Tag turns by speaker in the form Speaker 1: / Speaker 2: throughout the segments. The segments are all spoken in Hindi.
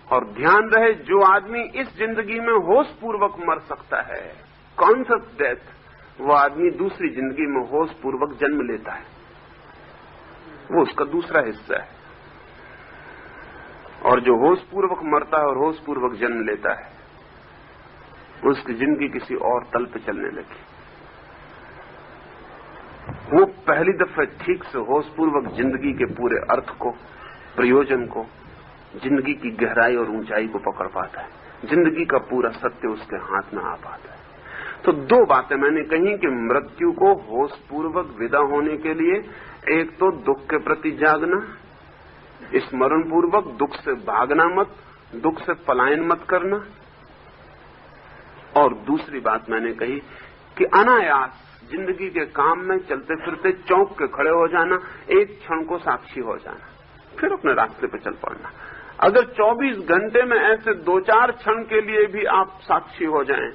Speaker 1: और ध्यान रहे, जो आदमी इस जिंदगी में होश पूर्वक मर सकता है, कॉन्शियस डेथ, वो आदमी दूसरी जिंदगी में होश पूर्वक जन्म लेता है। वो उसका दूसरा हिस्सा है। और जो होश पूर्वक मरता है और होश पूर्वक जन्म लेता है, उसकी जिंदगी किसी और तल पे चलने लगी। वो पहली दफे ठीक से होश पूर्वक जिंदगी के पूरे अर्थ को, प्रयोजन को, जिंदगी की गहराई और ऊंचाई को पकड़ पाता है। जिंदगी का पूरा सत्य उसके हाथ में आ पाता है। तो दो बातें मैंने कही कि मृत्यु को होश पूर्वक विदा होने के लिए एक तो दुख के प्रति जागना, स्मरण पूर्वक, दुख से भागना मत, दुख से पलायन मत करना। और दूसरी बात मैंने कही कि अनायास जिंदगी के काम में चलते फिरते चौंक के खड़े हो जाना, एक क्षण को साक्षी हो जाना, फिर अपने रास्ते पर चल पड़ना। अगर 24 घंटे में ऐसे 2-4 क्षण के लिए भी आप साक्षी हो जाएं,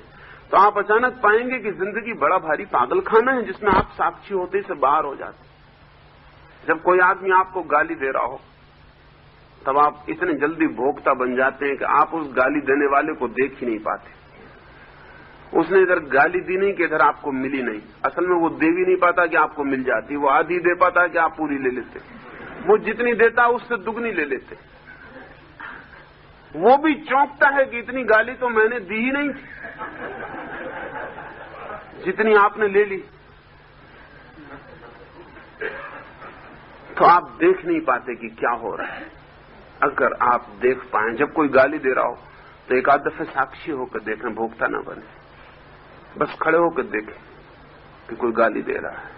Speaker 1: तो आप अचानक पाएंगे कि जिंदगी बड़ा भारी पागलखाना है जिसमें आप साक्षी होते से बाहर हो जाते। जब कोई आदमी आपको गाली दे रहा हो, तब आप इतने जल्दी भोक्ता बन जाते हैं कि आप उस गाली देने वाले को देख ही नहीं पाते। उसने इधर गाली दी नहीं कि इधर आपको मिली नहीं। असल में वो दे भी नहीं पाता कि आपको मिल जाती, वो आधी दे पाता कि आप पूरी ले लेते। वो जितनी देता उससे दुगनी ले लेते। वो भी चौंकता है कि इतनी गाली तो मैंने दी ही नहीं थी जितनी आपने ले ली। तो आप देख नहीं पाते कि क्या हो रहा है। अगर आप देख पाए, जब कोई गाली दे रहा हो तो एक आध दफे साक्षी होकर देखें, भोक्ता ना बने, बस खड़े होकर देखें कि कोई गाली दे रहा है।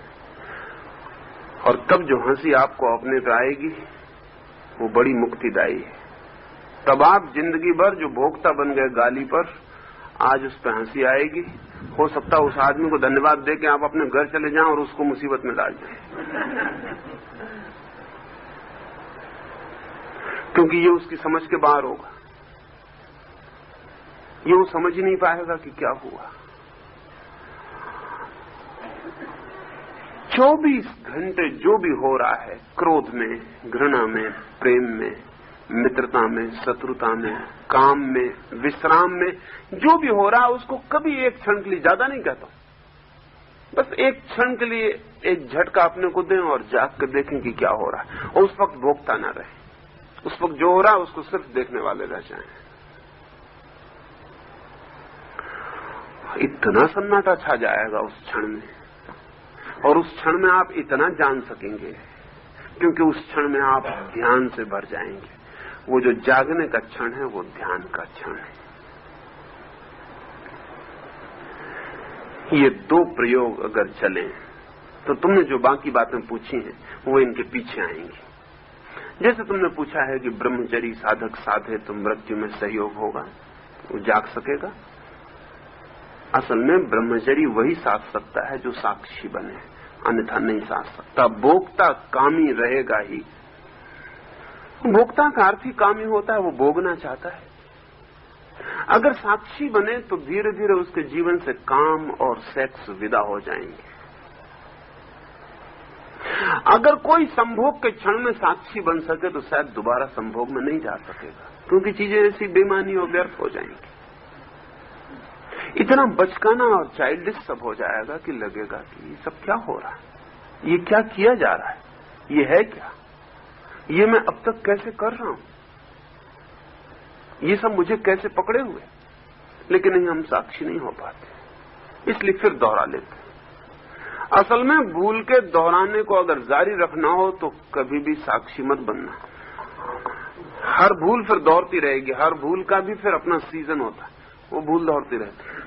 Speaker 1: और तब जो हंसी आपको अपने पे आएगी वो बड़ी मुक्तिदायी है। तब आप जिंदगी भर जो भोक्ता बन गए गाली पर, आज उस पर हंसी आएगी। हो सकता है उस आदमी को धन्यवाद दे के आप अपने घर चले जाएं और उसको मुसीबत में डाल दें, क्योंकि ये उसकी समझ के बाहर होगा। ये वो समझ ही नहीं पाएगा कि क्या हुआ। 24 घंटे जो भी हो रहा है, क्रोध में, घृणा में, प्रेम में, मित्रता में, शत्रुता में, काम में, विश्राम में, जो भी हो रहा है उसको कभी एक क्षण के लिए, ज्यादा नहीं कहता, बस एक क्षण के लिए एक झटका अपने को दें और जाग कर देखें कि क्या हो रहा है। और उस वक्त भोगता ना रहे। उस वक्त जो हो रहा है उसको सिर्फ देखने वाले रह जाएं। इतना सन्नाटा छा जाएगा उस क्षण में, और उस क्षण में आप इतना जान सकेंगे, क्योंकि उस क्षण में आप ध्यान से भर जाएंगे। वो जो जागने का क्षण है वो ध्यान का क्षण है। ये दो प्रयोग अगर चलें तो तुमने जो बाकी बातें पूछी हैं वो इनके पीछे आएंगी। जैसे तुमने पूछा है कि ब्रह्मचरी साधक साधे तो मृत्यु में सहयोग होगा, वो जाग सकेगा। असल में ब्रह्मचरी वही साध सकता है जो साक्षी बने, अन्यथा नहीं साध सकता। भोक्ता कामी रहेगा ही। भोक्ता का अर्थ ही कामी होता है, वो भोगना चाहता है। अगर साक्षी बने तो धीरे धीरे उसके जीवन से काम और सेक्स विदा हो जाएंगे। अगर कोई संभोग के क्षण में साक्षी बन सके तो शायद दोबारा संभोग में नहीं जा सकेगा, क्योंकि चीजें ऐसी बेमानी और व्यर्थ हो जाएंगी। इतना बचकाना और चाइल्डिश सब हो जाएगा कि लगेगा कि ये सब क्या हो रहा है, ये क्या किया जा रहा है, ये है क्या, ये मैं अब तक कैसे कर रहा हूं, ये सब मुझे कैसे पकड़े हुए। लेकिन नहीं, हम साक्षी नहीं हो पाते, इसलिए फिर दोहरा लेते। असल में भूल के दोहराने को अगर जारी रखना हो तो कभी भी साक्षी मत बनना। हर भूल फिर दौड़ती रहेगी, हर भूल का भी फिर अपना सीजन होता है, वो भूल दौड़ती रहती है।